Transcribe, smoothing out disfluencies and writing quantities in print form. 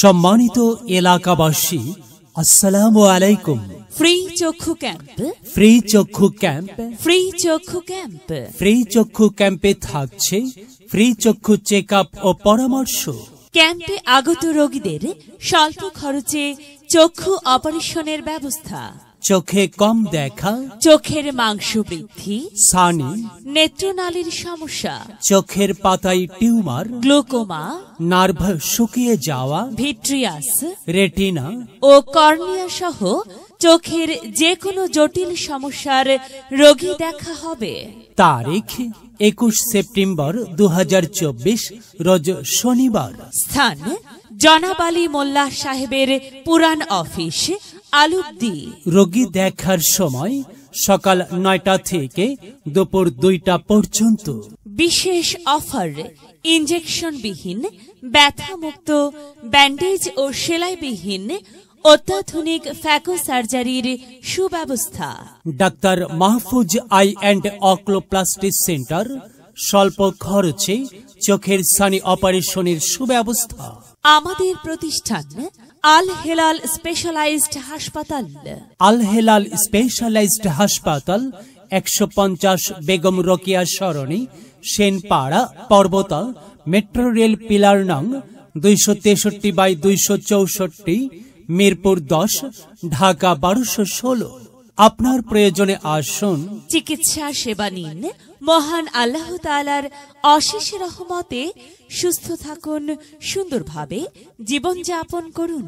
সম্মানিত এলাকাবাসী, আসসালামু আলাইকুম। ফ্রি চক্ষু ক্যাম্প, ফ্রি চক্ষু ক্যাম্প, ফ্রি চক্ষু ক্যাম্প, ফ্রি চক্ষু ক্যাম্পে থাকছে ফ্রি চক্ষু চেকআপ ও পরামর্শ। ক্যাম্পে আগত রোগীদের স্বল্প খরচে চক্ষু অপারেশনের ব্যবস্থা। চোখে কম দেখা, চোখের মাংস বৃদ্ধি, সানি, নেত্রনালীর সমস্যা, চোখের পাতায় টিউমার, গ্লোকোমা, নার্ভ শুকিয়ে যাওয়া, ভিট্রিয়াস, রেটিনা ও কর্নিয়া সহ চোখের যে কোনো জটিল সমস্যার রোগী দেখা হবে। তারিখ 21 সেপ্টেম্বর 2024, রোজ শনিবার। স্থান জনাব আলী মোল্লা সাহেবের পুরান অফিস, আলুদ্দি। রোগী দেখার সময় সকাল 9টা থেকে দুপুর 2টা পর্যন্ত। বিশেষ অফার, ইনজেকশনবিহীন, ব্যথামুক্ত, ব্যান্ডেজ ও সেলাইবিহীন অত্যাধুনিক ফ্যাকো সার্জারির সুব্যবস্থা। Doctor Mahfuz eye and oculoplasty centre, স্বল্প খরচে চোখের সানি অপারেশনের সুব্যবস্থা। আমাদের প্রতিষ্ঠান আল হেলাল স্পেশালাইজড হাসপাতাল। আল হেলাল স্পেশালাইজড হাসপাতাল, 150 বেগম রোকেয়া সরণি, সেনপাড়া, পর্বতা, মেট্রো রেল পিলার নং 263/264, মিরপুর 10, ঢাকা 1216। আপনার প্রয়োজনে আসুন, চিকিৎসা সেবা নিন। মহান আল্লাহ তাআলার অশেষ রহমতে সুস্থ থাকুন, সুন্দরভাবে জীবনযাপন করুন।